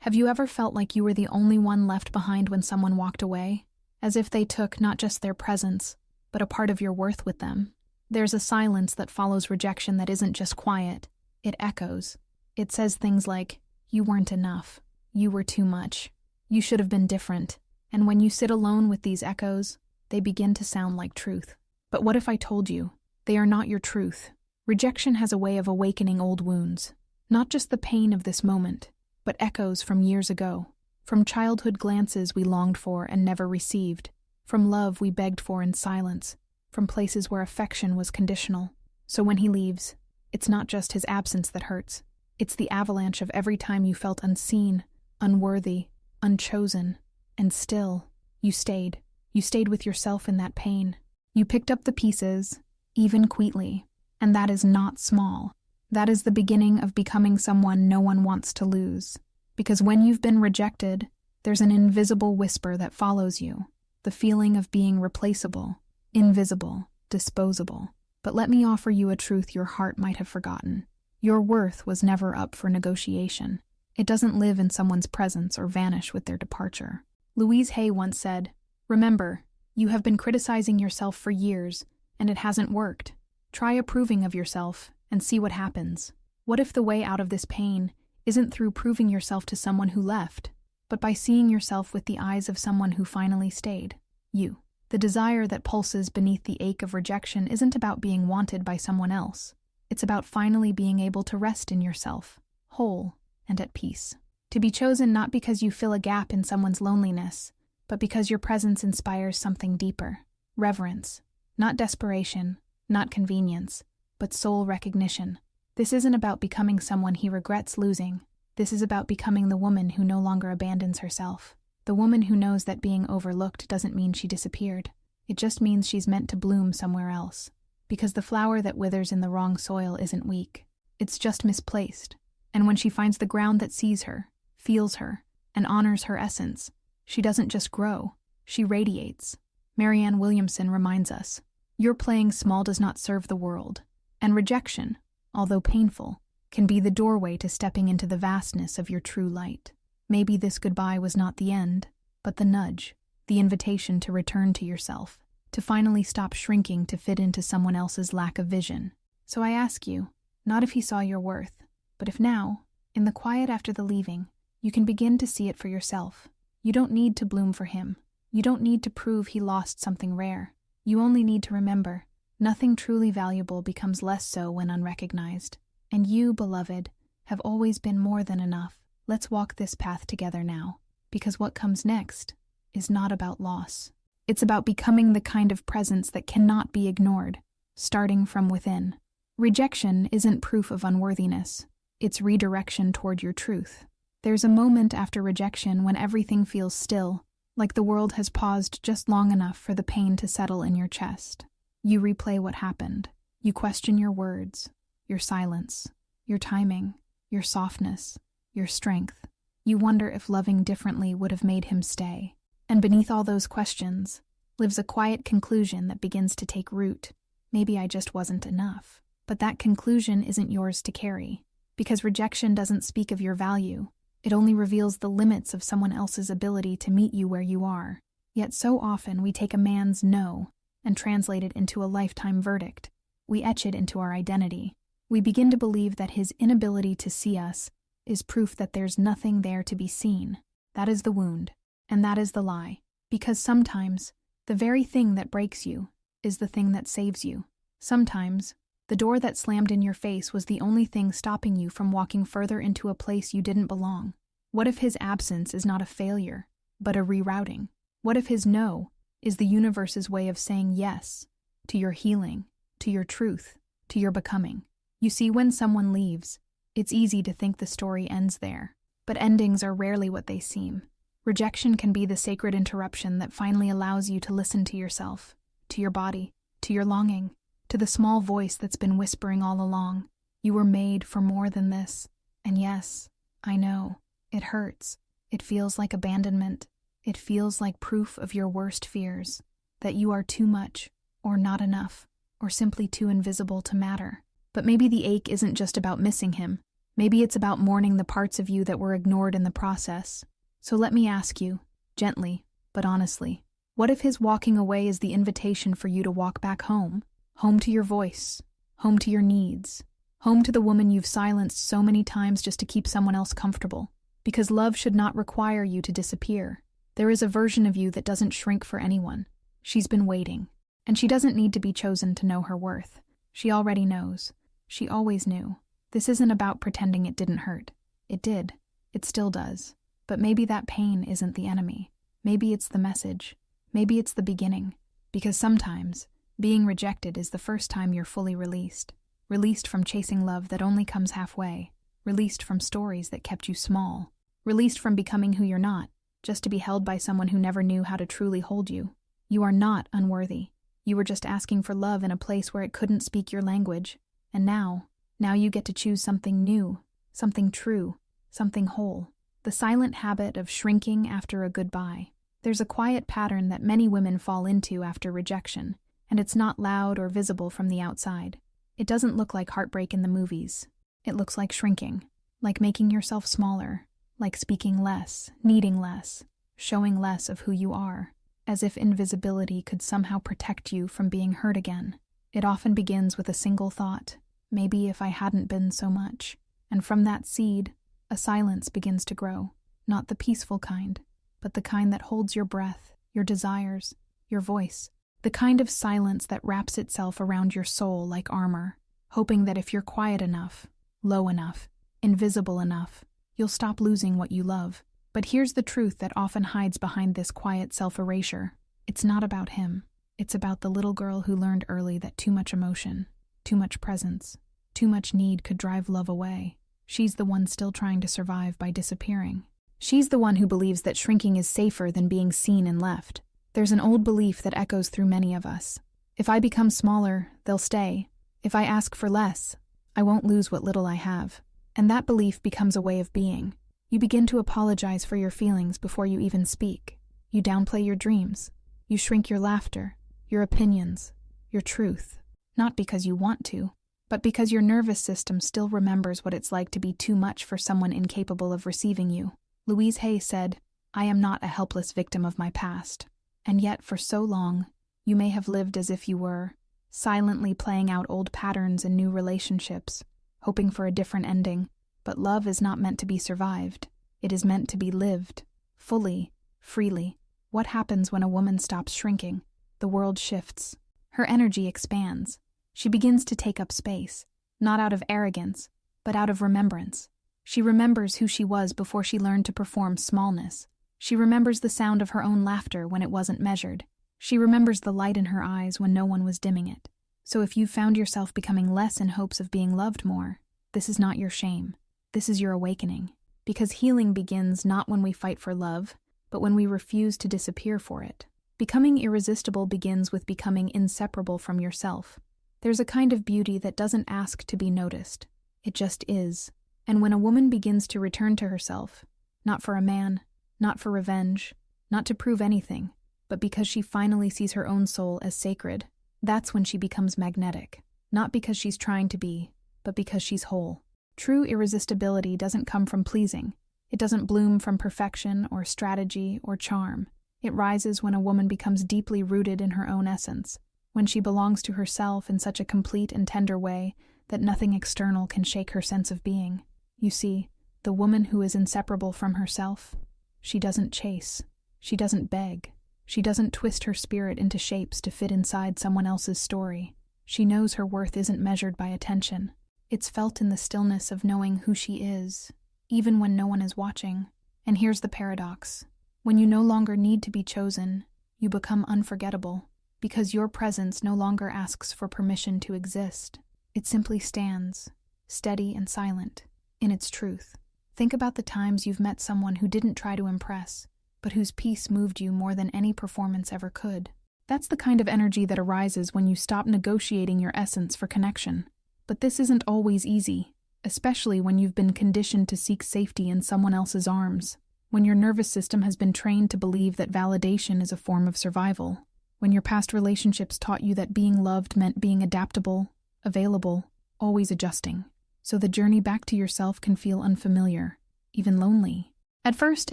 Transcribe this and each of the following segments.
Have you ever felt like you were the only one left behind when someone walked away? As if they took not just their presence, but a part of your worth with them. There's a silence that follows rejection that isn't just quiet. It echoes. It says things like, "You weren't enough. You were too much. You should have been different." And when you sit alone with these echoes, they begin to sound like truth. But what if I told you, they are not your truth? Rejection has a way of awakening old wounds. Not just the pain of this moment, but echoes from years ago. From childhood glances we longed for and never received. From love we begged for in silence. From places where affection was conditional. So when he leaves, it's not just his absence that hurts. It's the avalanche of every time you felt unseen, unworthy, unchosen. And still, you stayed. You stayed with yourself in that pain. You picked up the pieces, even quietly. And that is not small. That is the beginning of becoming someone no one wants to lose. Because when you've been rejected, there's an invisible whisper that follows you. The feeling of being replaceable, invisible, disposable. But let me offer you a truth your heart might have forgotten. Your worth was never up for negotiation. It doesn't live in someone's presence or vanish with their departure. Louise once said, "Remember, you have been criticizing yourself for years, and it hasn't worked. Try approving of yourself and see what happens. What if the way out of this pain isn't through proving yourself to someone who left, but by seeing yourself with the eyes of someone who finally stayed? You." The desire that pulses beneath the ache of rejection isn't about being wanted by someone else. It's about finally being able to rest in yourself, whole and at peace. To be chosen not because you fill a gap in someone's loneliness, but because your presence inspires something deeper. Reverence, not desperation, not convenience, but soul recognition. This isn't about becoming someone he regrets losing. This is about becoming the woman who no longer abandons herself. The woman who knows that being overlooked doesn't mean she disappeared. It just means she's meant to bloom somewhere else. Because the flower that withers in the wrong soil isn't weak. It's just misplaced. And when she finds the ground that sees her, feels her, and honors her essence, she doesn't just grow, she radiates. Marianne Williamson reminds us, "Your playing small does not serve the world." And rejection, although painful, can be the doorway to stepping into the vastness of your true light. Maybe this goodbye was not the end, but the nudge, the invitation to return to yourself, to finally stop shrinking to fit into someone else's lack of vision. So I ask you, not if he saw your worth, but if now, in the quiet after the leaving, you can begin to see it for yourself. You don't need to bloom for him. You don't need to prove he lost something rare. You only need to remember, nothing truly valuable becomes less so when unrecognized. And you, beloved, have always been more than enough. Let's walk this path together now, because what comes next is not about loss. It's about becoming the kind of presence that cannot be ignored, starting from within. Rejection isn't proof of unworthiness. It's redirection toward your truth. There's a moment after rejection when everything feels still, like the world has paused just long enough for the pain to settle in your chest. You replay what happened. You question your words, your silence, your timing, your softness, your strength. You wonder if loving differently would have made him stay. And beneath all those questions lives a quiet conclusion that begins to take root. Maybe I just wasn't enough. But that conclusion isn't yours to carry, because rejection doesn't speak of your value. It only reveals the limits of someone else's ability to meet you where you are. Yet so often we take a man's no and translate it into a lifetime verdict. We etch it into our identity. We begin to believe that his inability to see us is proof that there's nothing there to be seen. That is the wound, and that is the lie. Because sometimes, the very thing that breaks you is the thing that saves you. Sometimes, the door that slammed in your face was the only thing stopping you from walking further into a place you didn't belong. What if his absence is not a failure, but a rerouting? What if his no is the universe's way of saying yes to your healing, to your truth, to your becoming? You see, when someone leaves, it's easy to think the story ends there, but endings are rarely what they seem. Rejection can be the sacred interruption that finally allows you to listen to yourself, to your body, to your longing, to the small voice that's been whispering all along. You were made for more than this. And yes, I know, it hurts. It feels like abandonment. It feels like proof of your worst fears, that you are too much, or not enough, or simply too invisible to matter. But maybe the ache isn't just about missing him. Maybe it's about mourning the parts of you that were ignored in the process. So let me ask you, gently, but honestly, what if his walking away is the invitation for you to walk back home? Home to your voice, home to your needs, home to the woman you've silenced so many times just to keep someone else comfortable. Because love should not require you to disappear. There is a version of you that doesn't shrink for anyone. She's been waiting. And she doesn't need to be chosen to know her worth. She already knows. She always knew. This isn't about pretending it didn't hurt. It did. It still does. But maybe that pain isn't the enemy. Maybe it's the message. Maybe it's the beginning. Because sometimes, being rejected is the first time you're fully released. Released from chasing love that only comes halfway. Released from stories that kept you small. Released from becoming who you're not, just to be held by someone who never knew how to truly hold you. You are not unworthy. You were just asking for love in a place where it couldn't speak your language. And now you get to choose something new, something true, something whole. The silent habit of shrinking after a goodbye. There's a quiet pattern that many women fall into after rejection, and it's not loud or visible from the outside. It doesn't look like heartbreak in the movies. It looks like shrinking, like making yourself smaller, like speaking less, needing less, showing less of who you are, as if invisibility could somehow protect you from being hurt again. It often begins with a single thought, maybe if I hadn't been so much. And from that seed, a silence begins to grow, not the peaceful kind, but the kind that holds your breath, your desires, your voice, the kind of silence that wraps itself around your soul like armor, hoping that if you're quiet enough, low enough, invisible enough, you'll stop losing what you love. But here's the truth that often hides behind this quiet self-erasure. It's not about him. It's about the little girl who learned early that too much emotion, too much presence, too much need could drive love away. She's the one still trying to survive by disappearing. She's the one who believes that shrinking is safer than being seen and left. There's an old belief that echoes through many of us. If I become smaller, they'll stay. If I ask for less, I won't lose what little I have. And that belief becomes a way of being. You begin to apologize for your feelings before you even speak. You downplay your dreams. You shrink your laughter, your opinions, your truth. Not because you want to, but because your nervous system still remembers what it's like to be too much for someone incapable of receiving you. Louise said, "I am not a helpless victim of my past." And yet, for so long, you may have lived as if you were, silently playing out old patterns in new relationships, hoping for a different ending. But love is not meant to be survived. It is meant to be lived, fully, freely. What happens when a woman stops shrinking? The world shifts. Her energy expands. She begins to take up space, not out of arrogance, but out of remembrance. She remembers who she was before she learned to perform smallness. She remembers the sound of her own laughter when it wasn't measured. She remembers the light in her eyes when no one was dimming it. So if you found yourself becoming less in hopes of being loved more, this is not your shame. This is your awakening. Because healing begins not when we fight for love, but when we refuse to disappear for it. Becoming irresistible begins with becoming inseparable from yourself. There's a kind of beauty that doesn't ask to be noticed. It just is. And when a woman begins to return to herself, not for a man, not for revenge, not to prove anything, but because she finally sees her own soul as sacred, that's when she becomes magnetic. Not because she's trying to be, but because she's whole. True irresistibility doesn't come from pleasing. It doesn't bloom from perfection or strategy or charm. It rises when a woman becomes deeply rooted in her own essence, when she belongs to herself in such a complete and tender way that nothing external can shake her sense of being. You see, the woman who is inseparable from herself, she doesn't chase, she doesn't beg, she doesn't twist her spirit into shapes to fit inside someone else's story. She knows her worth isn't measured by attention. It's felt in the stillness of knowing who she is, even when no one is watching. And here's the paradox. When you no longer need to be chosen, you become unforgettable, because your presence no longer asks for permission to exist. It simply stands, steady and silent, in its truth. Think about the times you've met someone who didn't try to impress, but whose peace moved you more than any performance ever could. That's the kind of energy that arises when you stop negotiating your essence for connection. But this isn't always easy, especially when you've been conditioned to seek safety in someone else's arms, when your nervous system has been trained to believe that validation is a form of survival, when your past relationships taught you that being loved meant being adaptable, available, always adjusting. so the journey back to yourself can feel unfamiliar, even lonely. At first,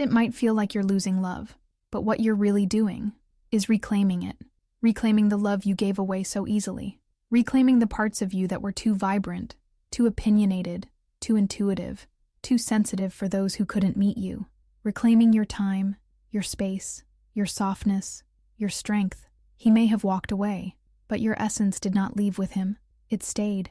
it might feel like you're losing love, but what you're really doing is reclaiming it. Reclaiming the love you gave away so easily. Reclaiming the parts of you that were too vibrant, too opinionated, too intuitive, too sensitive for those who couldn't meet you. Reclaiming your time, your space, your softness, your strength. He may have walked away, but your essence did not leave with him. It stayed,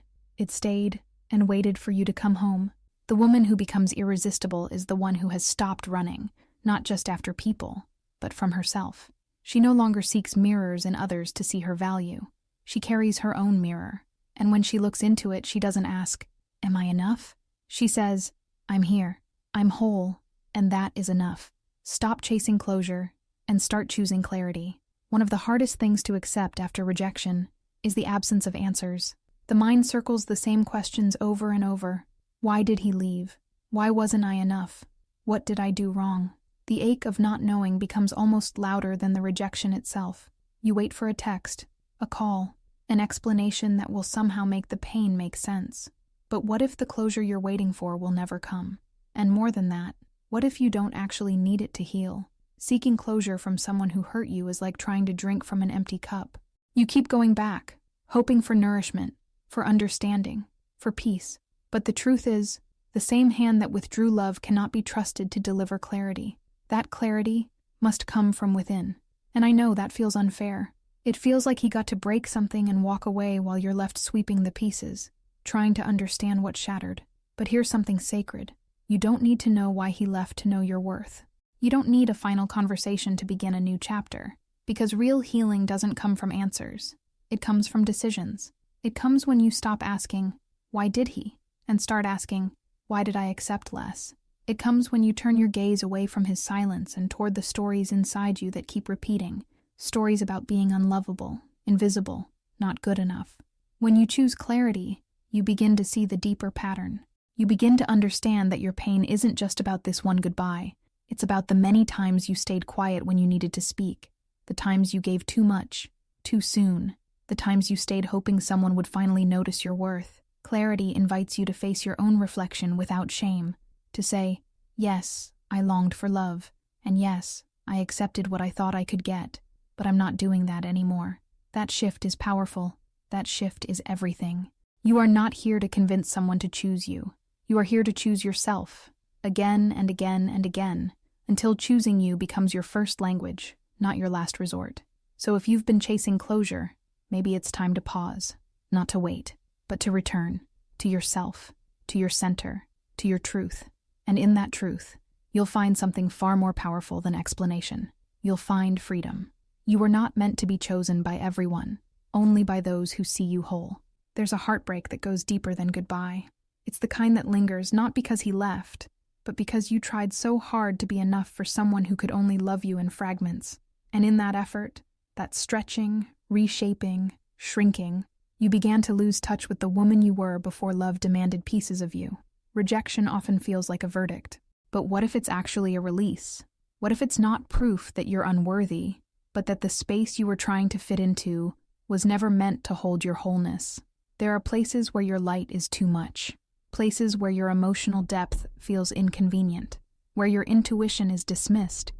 and waited for you to come home. The woman who becomes irresistible is the one who has stopped running, not just after people, but from herself. She no longer seeks mirrors in others to see her value. She carries her own mirror, and when she looks into it, she doesn't ask, "Am I enough?" She says, "I'm here, I'm whole, and that is enough." Stop chasing closure and start choosing clarity. One of the hardest things to accept after rejection is the absence of answers. The mind circles the same questions over and over. Why did he leave? Why wasn't I enough? What did I do wrong? The ache of not knowing becomes almost louder than the rejection itself. You wait for a text, a call, an explanation that will somehow make the pain make sense. But what if the closure you're waiting for will never come? And more than that, what if you don't actually need it to heal? Seeking closure from someone who hurt you is like trying to drink from an empty cup. You keep going back, hoping for nourishment, for understanding, for peace. But the truth is, the same hand that withdrew love cannot be trusted to deliver clarity. That clarity must come from within. And I know that feels unfair. It feels like he got to break something and walk away while you're left sweeping the pieces, trying to understand what shattered. But here's something sacred. You don't need to know why he left to know your worth. You don't need a final conversation to begin a new chapter, because real healing doesn't come from answers. It comes from decisions. It comes when you stop asking, "Why did he?" and start asking, "Why did I accept less?" It comes when you turn your gaze away from his silence and toward the stories inside you that keep repeating, stories about being unlovable, invisible, not good enough. When you choose clarity, you begin to see the deeper pattern. You begin to understand that your pain isn't just about this one goodbye. It's about the many times you stayed quiet when you needed to speak, the times you gave too much, too soon, the times you stayed hoping someone would finally notice your worth. Clarity invites you to face your own reflection without shame, to say, "Yes, I longed for love, and yes, I accepted what I thought I could get, but I'm not doing that anymore." That shift is powerful. That shift is everything. You are not here to convince someone to choose you. You are here to choose yourself, again and again and again, until choosing you becomes your first language, not your last resort. So if you've been chasing closure, maybe it's time to pause, not to wait, but to return, to yourself, to your center, to your truth. And in that truth, you'll find something far more powerful than explanation. You'll find freedom. You were not meant to be chosen by everyone, only by those who see you whole. There's a heartbreak that goes deeper than goodbye. It's the kind that lingers not because he left, but because you tried so hard to be enough for someone who could only love you in fragments. And in that effort, that stretching, reshaping, shrinking, you began to lose touch with the woman you were before love demanded pieces of you. Rejection often feels like a verdict. But what if it's actually a release? What if it's not proof that you're unworthy, but that the space you were trying to fit into was never meant to hold your wholeness? There are places where your light is too much. Places where your emotional depth feels inconvenient. Where your intuition is dismissed.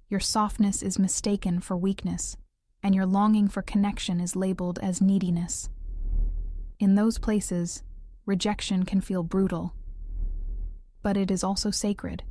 Your softness is mistaken for weakness. And your longing for connection is labeled as neediness. In those places, rejection can feel brutal. But it is also sacred,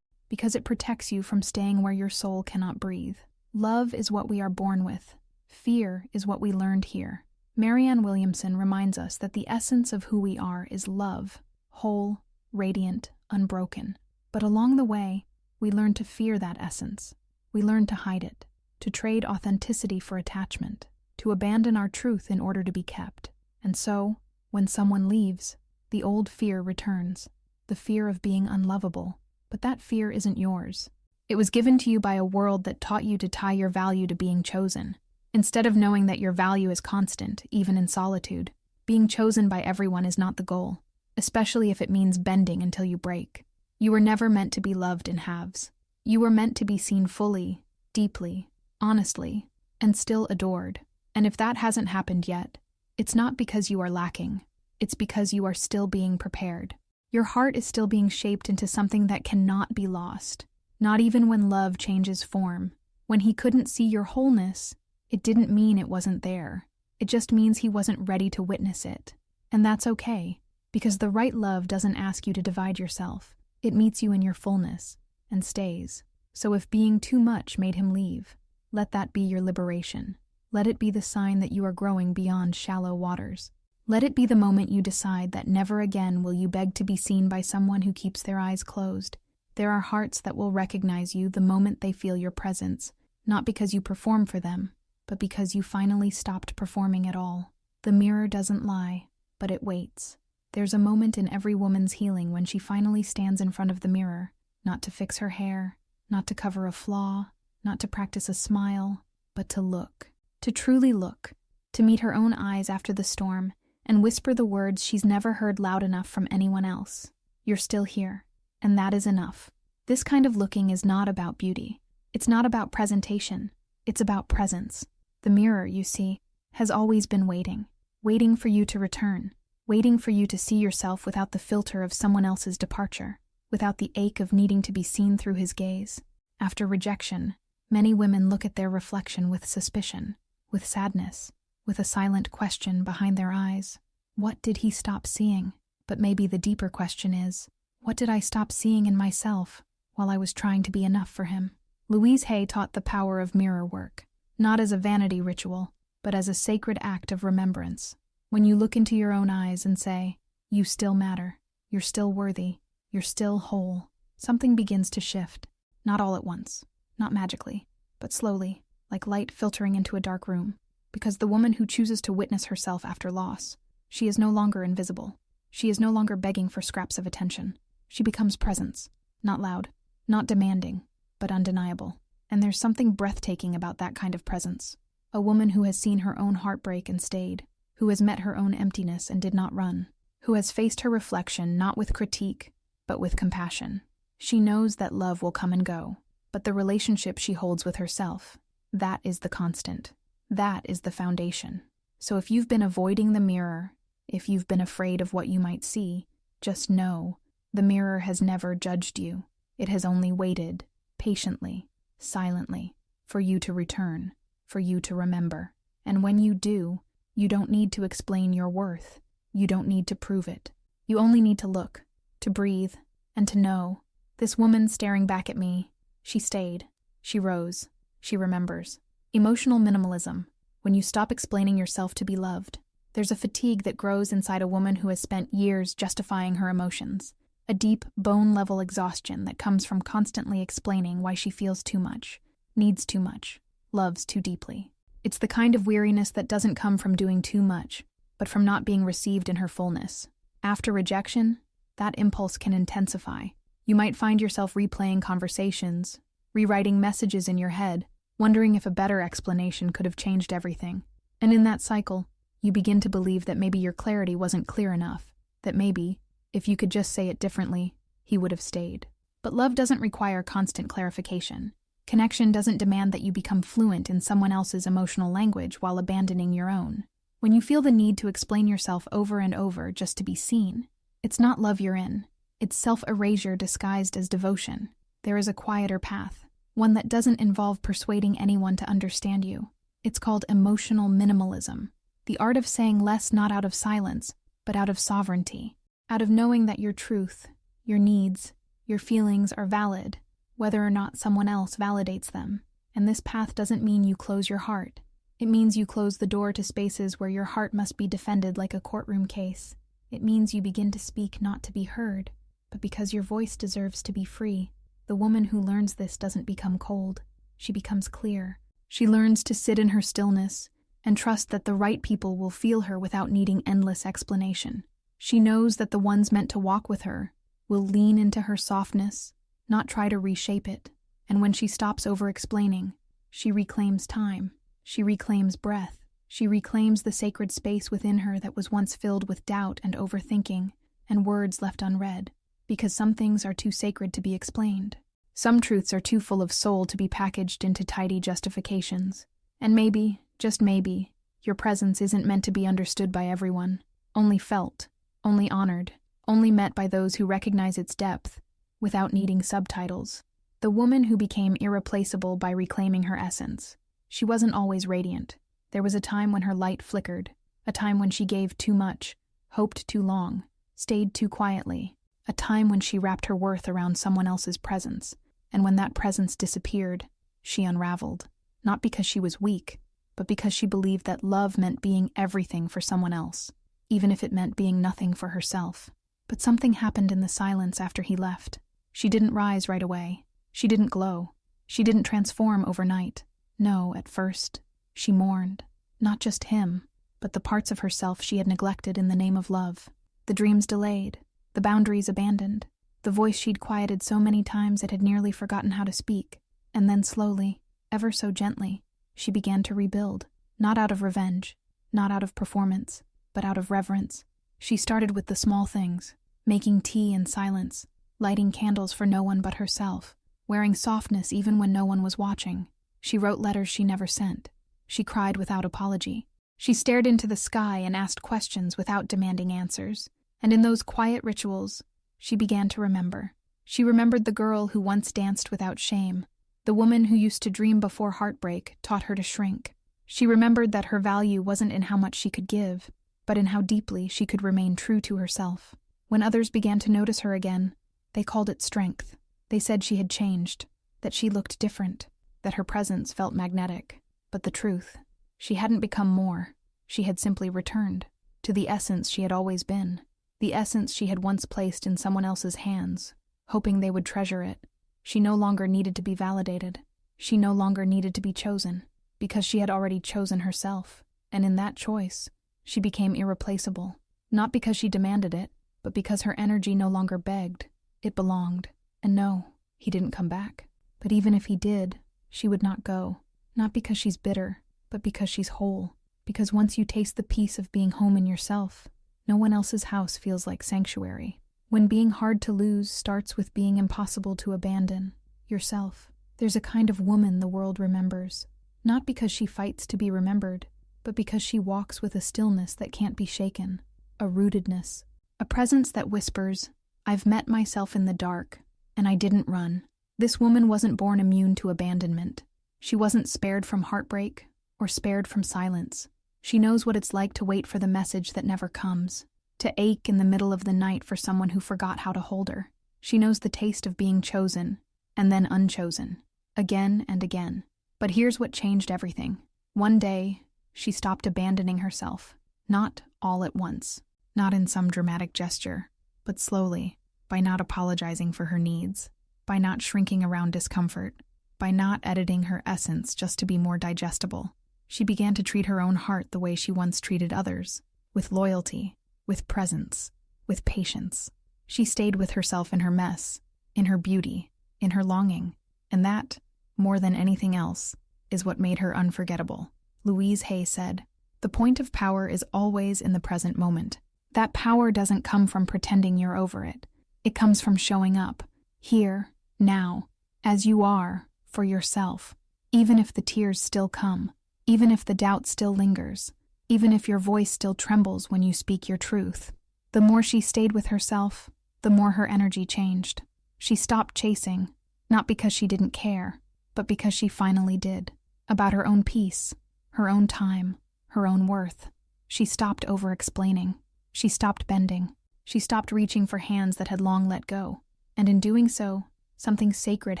because it protects you from staying where your soul cannot breathe. Love is what we are born with. Fear is what we learned here. Marianne Williamson reminds us that the essence of who we are is love, whole, radiant, unbroken. But along the way, we learn to fear that essence. We learn to hide it, to trade authenticity for attachment, to abandon our truth in order to be kept. And so, when someone leaves, the old fear returns. The fear of being unlovable, but that fear isn't yours. It was given to you by a world that taught you to tie your value to being chosen. Instead of knowing that your value is constant, even in solitude, being chosen by everyone is not the goal, especially if it means bending until you break. You were never meant to be loved in halves. You were meant to be seen fully, deeply, honestly, and still adored. And if that hasn't happened yet, it's not because you are lacking. it's because you are still being prepared. Your heart is still being shaped into something that cannot be lost. Not even when love changes form. When he couldn't see your wholeness, it didn't mean it wasn't there. It just means he wasn't ready to witness it. And that's okay, because the right love doesn't ask you to divide yourself. It meets you in your fullness and stays. So if being too much made him leave, let that be your liberation. Let it be the sign that you are growing beyond shallow waters. Let it be the moment you decide that never again will you beg to be seen by someone who keeps their eyes closed. There are hearts that will recognize you the moment they feel your presence, not because you perform for them, but because you finally stopped performing at all. The mirror doesn't lie, but it waits. There's a moment in every woman's healing when she finally stands in front of the mirror, not to fix her hair, not to cover a flaw, not to practice a smile, but to look. To truly look. To meet her own eyes after the storm and whisper the words she's never heard loud enough from anyone else. You're still here, and that is enough. This kind of looking is not about beauty. It's not about presentation. It's about presence. The mirror, you see, has always been waiting. Waiting for you to return. Waiting for you to see yourself without the filter of someone else's departure. Without the ache of needing to be seen through his gaze. After rejection, many women look at their reflection with suspicion, with sadness, with a silent question behind their eyes. What did he stop seeing? But maybe the deeper question is, what did I stop seeing in myself while I was trying to be enough for him? Louise Hay taught the power of mirror work, not as a vanity ritual, but as a sacred act of remembrance. When you look into your own eyes and say, you still matter, you're still worthy, you're still whole, something begins to shift. Not all at once, not magically, but slowly, like light filtering into a dark room. Because the woman who chooses to witness herself after loss, she is no longer invisible. She is no longer begging for scraps of attention. She becomes presence, not loud, not demanding, but undeniable. And there's something breathtaking about that kind of presence. A woman who has seen her own heartbreak and stayed, who has met her own emptiness and did not run, who has faced her reflection not with critique, but with compassion. She knows that love will come and go, but the relationship she holds with herself, that is the constant. That is the foundation. So if you've been avoiding the mirror, if you've been afraid of what you might see, just know the mirror has never judged you. It has only waited, patiently, silently, for you to return, for you to remember. And when you do, you don't need to explain your worth. You don't need to prove it. You only need to look, to breathe, and to know. This woman staring back at me, she stayed, she rose, she remembers. Emotional minimalism, when you stop explaining yourself to be loved. There's a fatigue that grows inside a woman who has spent years justifying her emotions, a deep, bone-level exhaustion that comes from constantly explaining why she feels too much, needs too much, loves too deeply. It's the kind of weariness that doesn't come from doing too much, but from not being received in her fullness. After rejection, that impulse can intensify. You might find yourself replaying conversations, rewriting messages in your head, wondering if a better explanation could have changed everything. And in that cycle, you begin to believe that maybe your clarity wasn't clear enough, that maybe, if you could just say it differently, he would have stayed. But love doesn't require constant clarification. Connection doesn't demand that you become fluent in someone else's emotional language while abandoning your own. When you feel the need to explain yourself over and over just to be seen, it's not love you're in. It's self-erasure disguised as devotion. There is a quieter path. One that doesn't involve persuading anyone to understand you. It's called emotional minimalism, the art of saying less not out of silence, but out of sovereignty, out of knowing that your truth, your needs, your feelings are valid, whether or not someone else validates them. And this path doesn't mean you close your heart. It means you close the door to spaces where your heart must be defended like a courtroom case. It means you begin to speak not to be heard, but because your voice deserves to be free. The woman who learns this doesn't become cold. She becomes clear. She learns to sit in her stillness and trust that the right people will feel her without needing endless explanation. She knows that the ones meant to walk with her will lean into her softness, not try to reshape it. And when she stops over-explaining, she reclaims time. She reclaims breath. She reclaims the sacred space within her that was once filled with doubt and overthinking and words left unread. Because some things are too sacred to be explained. Some truths are too full of soul to be packaged into tidy justifications. And maybe, just maybe, your presence isn't meant to be understood by everyone. only felt, only honored, only met by those who recognize its depth, without needing subtitles. The woman who became irreplaceable by reclaiming her essence. She wasn't always radiant. There was a time when her light flickered, a time when she gave too much, hoped too long, stayed too quietly, a time when she wrapped her worth around someone else's presence, and when that presence disappeared, she unraveled, not because she was weak, but because she believed that love meant being everything for someone else, even if it meant being nothing for herself. But something happened in the silence after he left. She didn't rise right away. She didn't glow. She didn't transform overnight. No, at first, she mourned, not just him, but the parts of herself she had neglected in the name of love, the dreams delayed, the boundaries abandoned, the voice she'd quieted so many times it had nearly forgotten how to speak. And then slowly, ever so gently, she began to rebuild, not out of revenge, not out of performance, but out of reverence. She started with the small things, making tea in silence, lighting candles for no one but herself, wearing softness even when no one was watching. She wrote letters she never sent. She cried without apology. She stared into the sky and asked questions without demanding answers. And in those quiet rituals, she began to remember. She remembered the girl who once danced without shame, the woman who used to dream before heartbreak taught her to shrink. She remembered that her value wasn't in how much she could give, but in how deeply she could remain true to herself. When others began to notice her again, they called it strength. They said she had changed, that she looked different, that her presence felt magnetic. But the truth, she hadn't become more. She had simply returned to the essence she had always been, the essence she had once placed in someone else's hands, hoping they would treasure it. She no longer needed to be validated. She no longer needed to be chosen, because she had already chosen herself, and in that choice, she became irreplaceable, not because she demanded it, but because her energy no longer begged. It belonged. And no, he didn't come back. But even if he did, she would not go, not because she's bitter, but because she's whole, because once you taste the peace of being home in yourself, no one else's house feels like sanctuary. When being hard to lose starts with being impossible to abandon, yourself, there's a kind of woman the world remembers, not because she fights to be remembered, but because she walks with a stillness that can't be shaken, a rootedness, a presence that whispers, "I've met myself in the dark, and I didn't run." This woman wasn't born immune to abandonment. She wasn't spared from heartbreak or spared from silence. She knows what it's like to wait for the message that never comes, to ache in the middle of the night for someone who forgot how to hold her. She knows the taste of being chosen, and then unchosen, again and again. But here's what changed everything. One day, she stopped abandoning herself, not all at once, not in some dramatic gesture, but slowly, by not apologizing for her needs, by not shrinking around discomfort, by not editing her essence just to be more digestible. She began to treat her own heart the way she once treated others, with loyalty, with presence, with patience. She stayed with herself in her mess, in her beauty, in her longing, and that, more than anything else, is what made her unforgettable. Louise Hay said, "The point of power is always in the present moment. That power doesn't come from pretending you're over it. It comes from showing up, here, now, as you are, for yourself, even if the tears still come, even if the doubt still lingers, even if your voice still trembles when you speak your truth." The more she stayed with herself, the more her energy changed. She stopped chasing, not because she didn't care, but because she finally did. About her own peace, her own time, her own worth. She stopped over-explaining. She stopped bending. She stopped reaching for hands that had long let go. And in doing so, something sacred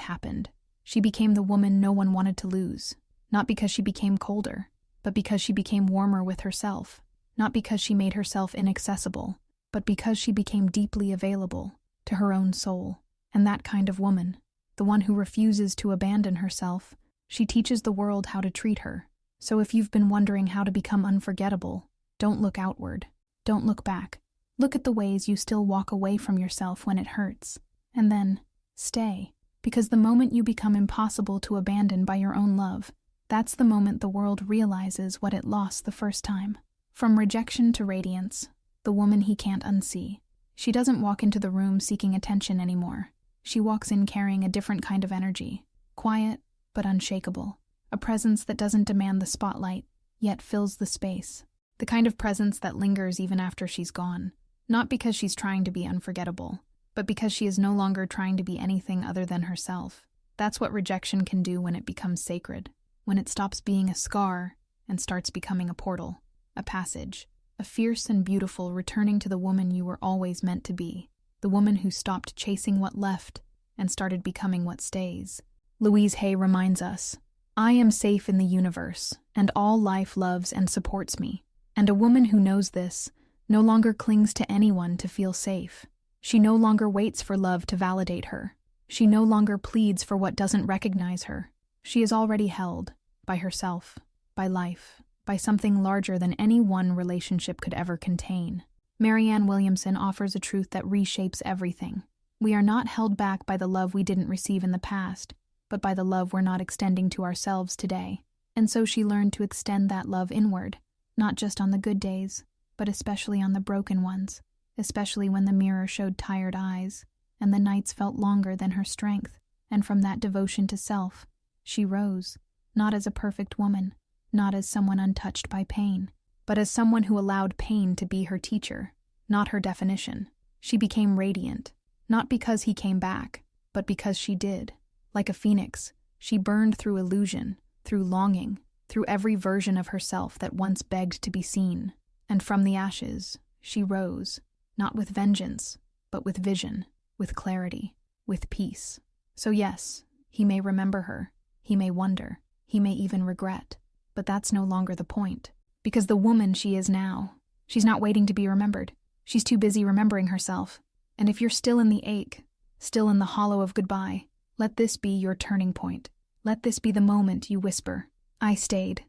happened. She became the woman no one wanted to lose. Not because she became colder, but because she became warmer with herself. Not because she made herself inaccessible, but because she became deeply available to her own soul. And that kind of woman, the one who refuses to abandon herself, she teaches the world how to treat her. So if you've been wondering how to become unforgettable, don't look outward. Don't look back. Look at the ways you still walk away from yourself when it hurts. And then, stay. Because the moment you become impossible to abandon by your own love, that's the moment the world realizes what it lost the first time. From rejection to radiance, the woman he can't unsee. She doesn't walk into the room seeking attention anymore. She walks in carrying a different kind of energy, quiet but unshakable, a presence that doesn't demand the spotlight, yet fills the space. The kind of presence that lingers even after she's gone. Not because she's trying to be unforgettable, but because she is no longer trying to be anything other than herself. That's what rejection can do when it becomes sacred, when it stops being a scar and starts becoming a portal, a passage, a fierce and beautiful returning to the woman you were always meant to be, the woman who stopped chasing what left and started becoming what stays. Louise Hay reminds us, "I am safe in the universe, and all life loves and supports me." And a woman who knows this no longer clings to anyone to feel safe. She no longer waits for love to validate her. She no longer pleads for what doesn't recognize her. She is already held by herself, by life, by something larger than any one relationship could ever contain. Marianne Williamson offers a truth that reshapes everything. We are not held back by the love we didn't receive in the past, but by the love we're not extending to ourselves today. And so she learned to extend that love inward, not just on the good days, but especially on the broken ones, especially when the mirror showed tired eyes, and the nights felt longer than her strength. And from that devotion to self, she rose, not as a perfect woman, not as someone untouched by pain, but as someone who allowed pain to be her teacher, not her definition. She became radiant, not because he came back, but because she did. Like a phoenix, she burned through illusion, through longing, through every version of herself that once begged to be seen. And from the ashes, she rose, not with vengeance, but with vision, with clarity, with peace. So yes, he may remember her, he may wonder, he may even regret, but that's no longer the point. Because the woman she is now, she's not waiting to be remembered. She's too busy remembering herself. And if you're still in the ache, still in the hollow of goodbye, let this be your turning point. Let this be the moment you whisper, I stayed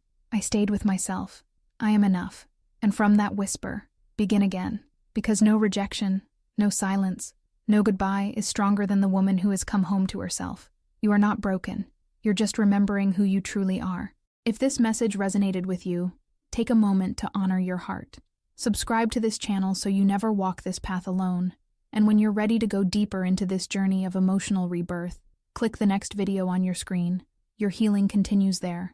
with myself. I am enough. And from that whisper, begin again. Because no rejection, no silence, no goodbye is stronger than the woman who has come home to herself. You are not broken. You're just remembering who you truly are. If this message resonated with you, take a moment to honor your heart. Subscribe to this channel so you never walk this path alone. And when you're ready to go deeper into this journey of emotional rebirth, click the next video on your screen. Your healing continues there.